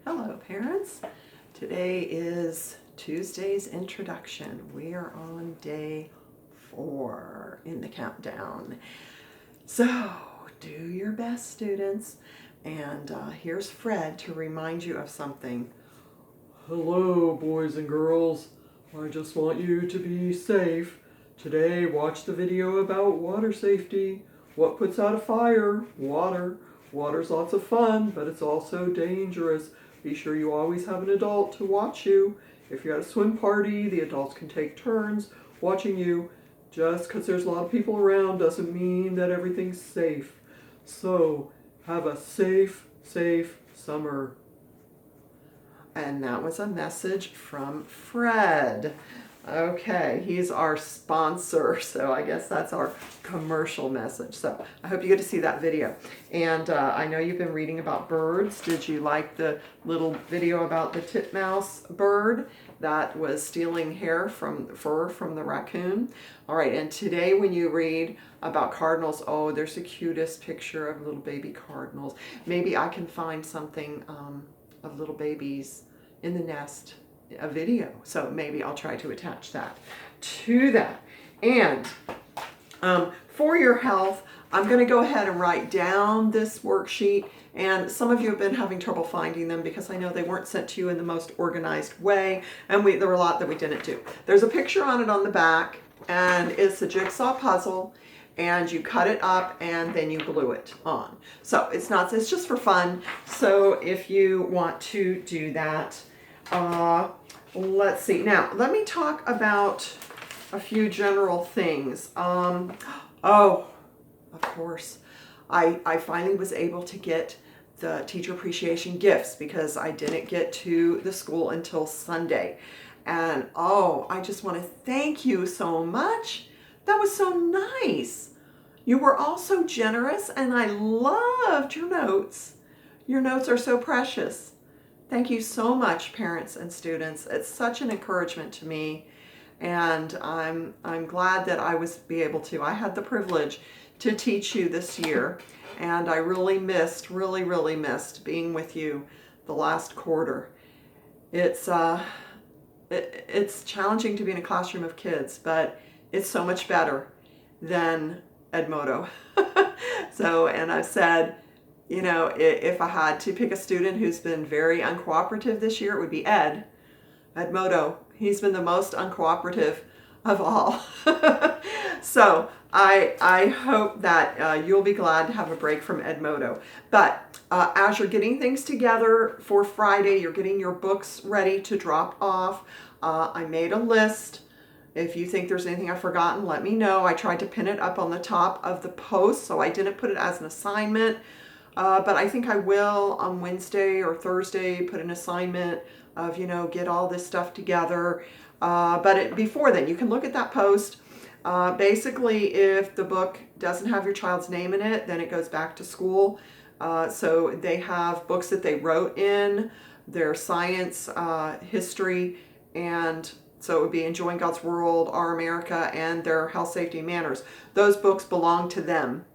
Hello parents. Today is Tuesday's introduction. We are on day 4 in the countdown. So do your best, students. And here's Fred to remind you of something. Hello, boys and girls. I just want you to be safe. Today, watch the video about water safety. What puts out a fire? Water. Water's lots of fun, but it's also dangerous. Be sure you always have an adult to watch you. If you're at a swim party, the adults can take turns watching you. Just because there's a lot of people around doesn't mean that everything's safe. So, have a safe summer. And that was a message from Fred. Okay, he's our sponsor, so I guess that's our commercial message. So I hope you get to see that video. And I know you've been reading about birds. Did you like the little video about the titmouse bird that was stealing fur from the raccoon? All right, and today when you read about cardinals, oh, there's the cutest picture of little baby cardinals. Maybe I can find something of little babies in the nest, a video, so maybe I'll try to attach that to that. And for your health, I'm going to go ahead and write down this worksheet, and some of you have been having trouble finding them because I know they weren't sent to you in the most organized way, and there were a lot that we didn't do. There's a picture on it on the back, and it's a jigsaw puzzle, and you cut it up and then you glue it on. So it's just for fun. So if you want to do that, let's see. Now, let me talk about a few general things. Oh, of course, I finally was able to get the teacher appreciation gifts because I didn't get to the school until Sunday. And oh, I just want to thank you so much. That was so nice. You were all so generous, and I loved your notes. Your notes are so precious. Thank you so much, parents and students. It's such an encouragement to me, and I'm glad that I had the privilege to teach you this year, and I really missed being with you the last quarter. It's challenging to be in a classroom of kids, but it's so much better than Edmodo. So, and I've said, you know, if I had to pick a student who's been very uncooperative this year, it would be Edmodo. He's been the most uncooperative of all. So I hope that you'll be glad to have a break from Edmodo. But as you're getting things together for Friday, you're getting your books ready to drop off. I made a list. If you think there's anything I've forgotten, let me know. I tried to pin it up on the top of the post, so I didn't put it as an assignment. But I think I will on Wednesday or Thursday put an assignment of, get all this stuff together. But before then, you can look at that post. Basically, if the book doesn't have your child's name in it, then it goes back to school. So they have books that they wrote in, their science, history, and so it would be Enjoying God's World, Our America, and their Health, Safety, and Manners. Those books belong to them.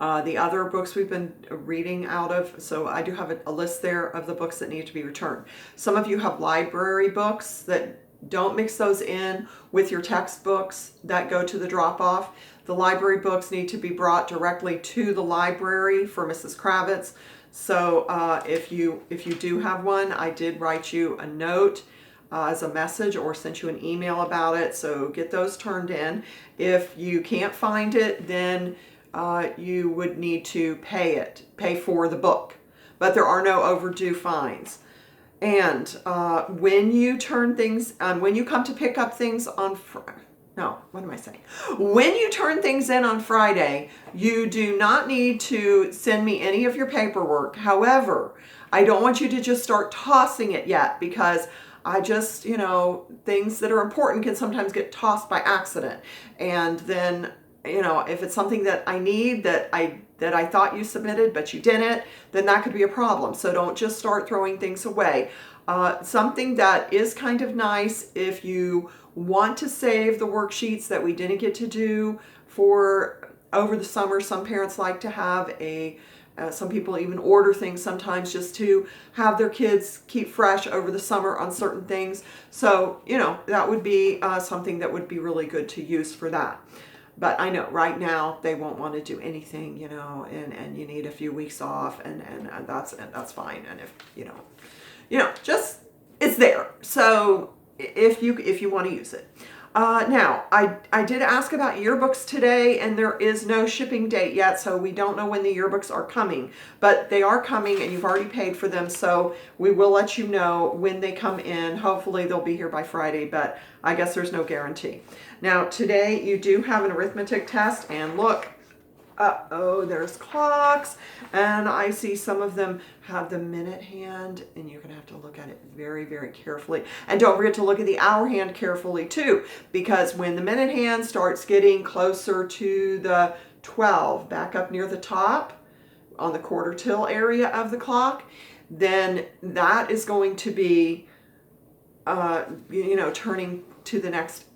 The other books we've been reading out of, so I do have a list there of the books that need to be returned. Some of you have library books that don't mix those in with your textbooks that go to the drop-off. The library books need to be brought directly to the library for Mrs. Kravitz. So if you do have one, I did write you a note as a message or sent you an email about it, so get those turned in. If you can't find it, then you would need to pay for the book, but there are no overdue fines. And when you when you come to pick up things on when you turn things in on Friday, you do not need to send me any of your paperwork. However, I don't want you to just start tossing it yet, because I just, things that are important can sometimes get tossed by accident. And then, if it's something that I need that I thought you submitted but you didn't, then that could be a problem. So don't just start throwing things away. Something that is kind of nice, if you want to save the worksheets that we didn't get to do for over the summer, some parents like to have a Some people even order things sometimes just to have their kids keep fresh over the summer on certain things. So, that would be something that would be really good to use for that. But I know right now they won't want to do anything, and you need a few weeks off, and that's fine. And if just it's there. So if you want to use it. Now, I did ask about yearbooks today, and there is no shipping date yet, so we don't know when the yearbooks are coming. But they are coming, and you've already paid for them, so we will let you know when they come in. Hopefully, they'll be here by Friday, but I guess there's no guarantee. Now, today you do have an arithmetic test, and look, there's clocks, and I see some of them have the minute hand, and you're gonna have to look at it very, very carefully. And don't forget to look at the hour hand carefully too, because when the minute hand starts getting closer to the 12, back up near the top on the quarter till area of the clock, then that is going to be turning to the next.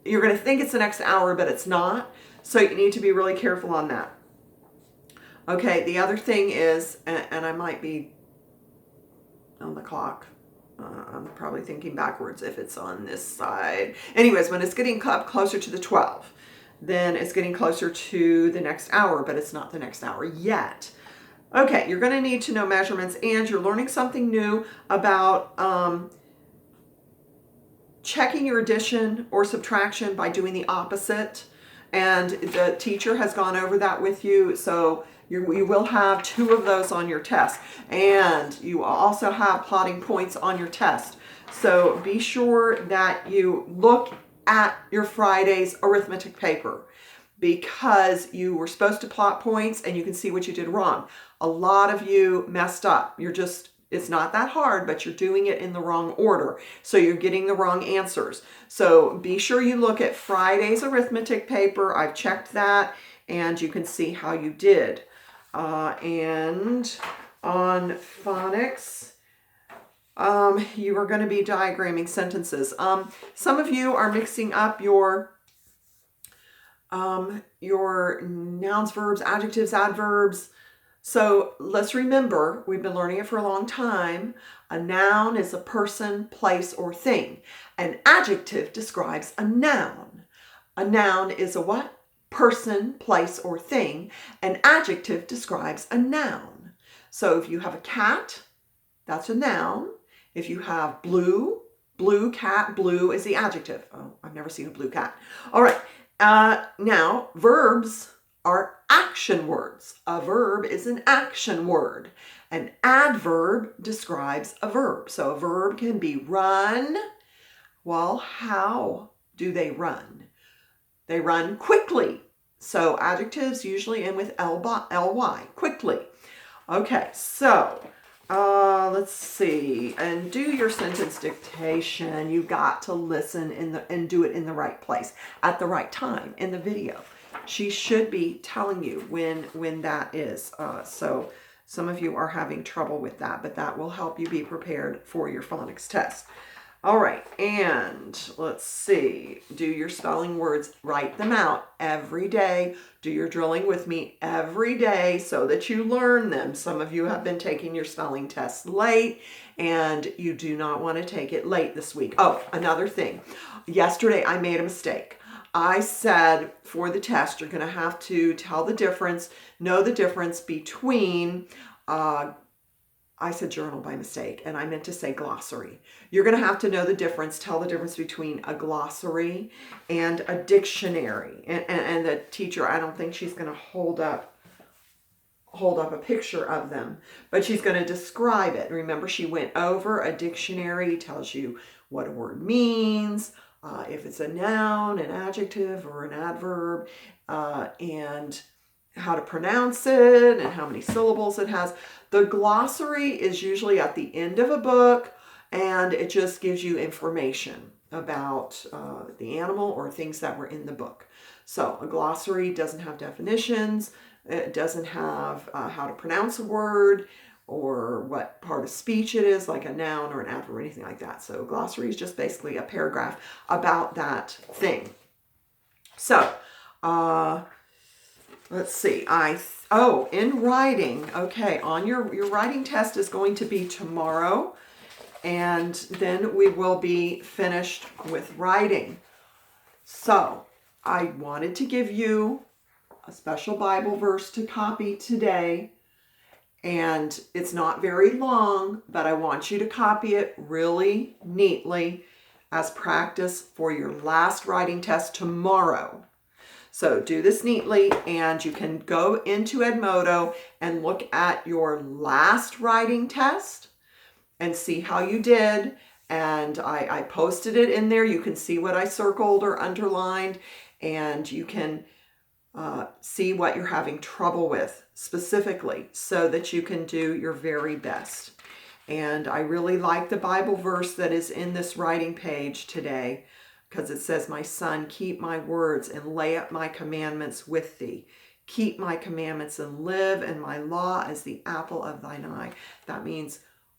You're going to think it's the next hour, but it's not. So you need to be really careful on that. Okay, the other thing is, and I might be on the clock. I'm probably thinking backwards if it's on this side. Anyways, when it's getting up closer to the 12, then it's getting closer to the next hour, but it's not the next hour yet. Okay, you're going to need to know measurements, and you're learning something new about checking your addition or subtraction by doing the opposite. And the teacher has gone over that with you, so you will have 2 of those on your test. And you also have plotting points on your test. So be sure that you look at your Friday's arithmetic paper, because you were supposed to plot points and you can see what you did wrong. A lot of you messed up. It's not that hard, but you're doing it in the wrong order. So you're getting the wrong answers. So be sure you look at Friday's arithmetic paper. I've checked that, and you can see how you did. And on phonics, you are going to be diagramming sentences. Some of you are mixing up your nouns, verbs, adjectives, adverbs. So let's remember, we've been learning it for a long time. A noun is a person, place, or thing. An adjective describes a noun. A noun is a what? Person, place, or thing. An adjective describes a noun. So if you have a cat, that's a noun. If you have blue cat, blue is the adjective. Oh, I've never seen a blue cat. All right. Now, verbs are action words. A verb is an action word. An adverb describes a verb. So a verb can be run. Well, how do they run? They run quickly. So adjectives usually end with ly, quickly. Okay, so let's see. And do your sentence dictation. You got to listen and do it in the right place at the right time in the video. She should be telling you when that is. So some of you are having trouble with that, but that will help you be prepared for your phonics test. All right, and let's see. Do your spelling words, write them out every day. Do your drilling with me every day so that you learn them. Some of you have been taking your spelling test late, and you do not want to take it late this week. Oh, another thing. Yesterday I made a mistake. I said for the test, you're going to have to know the difference between, I said journal by mistake, and I meant to say glossary. You're going to have to know the difference, tell the difference between a glossary and a dictionary. And the teacher, I don't think she's going to hold up a picture of them, but she's going to describe it. Remember, she went over a dictionary, tells you what a word means, if it's a noun, an adjective, or an adverb, and how to pronounce it and how many syllables it has. The glossary is usually at the end of a book, and it just gives you information about the animal or things that were in the book. So a glossary doesn't have definitions. It doesn't have how to pronounce a word or what part of speech it is, like a noun or an adverb or anything like that. So glossary is just basically a paragraph about that thing. So let's see. I Oh, in writing. Okay, on your writing test is going to be tomorrow, and then we will be finished with writing. So, I wanted to give you a special Bible verse to copy today, and it's not very long, but I want you to copy it really neatly as practice for your last writing test tomorrow. So do this neatly, and you can go into Edmodo and look at your last writing test and see how you did. And I posted it in there. You can see what I circled or underlined, and you can see what you're having trouble with specifically so that you can do your very best. And I really like the Bible verse that is in this writing page today, because it says, "My son, keep my words and lay up my commandments with thee. Keep my commandments and live, and my law as the apple of thine eye." That means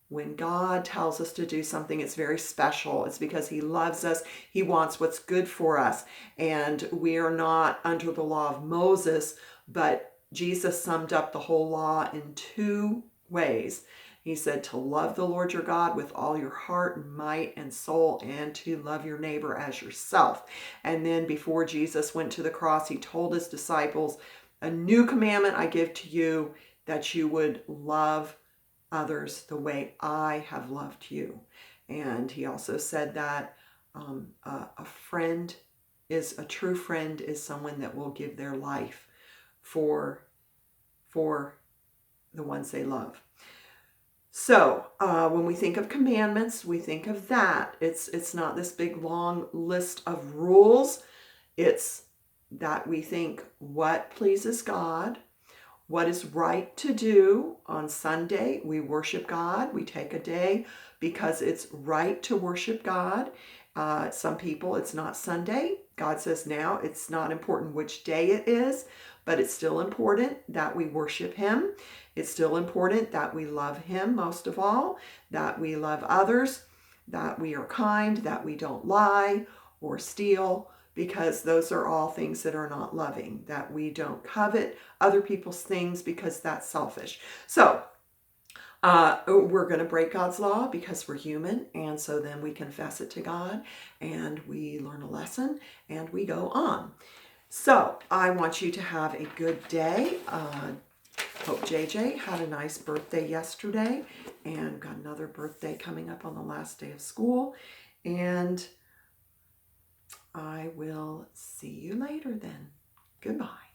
when God tells us to do something, it's very special. It's because he loves us. He wants what's good for us. And we are not under the law of Moses, but Jesus summed up the whole law in 2 ways. He said to love the Lord your God with all your heart and might and soul, and to love your neighbor as yourself. And then before Jesus went to the cross, he told his disciples, "A new commandment I give to you, that you would love others the way I have loved you." And he also said that a true friend is someone that will give their life for the ones they love. So when we think of commandments, we think of that. It's not this big long list of rules. It's that we think what pleases God, what is right to do. On Sunday, we worship God. We take a day because it's right to worship God. Some people, it's not Sunday. God says now it's not important which day it is, but it's still important that we worship him. It's still important that we love him most of all, that we love others, that we are kind, that we don't lie or steal, because those are all things that are not loving, that we don't covet other people's things because that's selfish. So we're going to break God's law because we're human, and so then we confess it to God, and we learn a lesson, and we go on. So I want you to have a good day. Hope JJ had a nice birthday yesterday, and got another birthday coming up on the last day of school. And I will see you later then. Goodbye.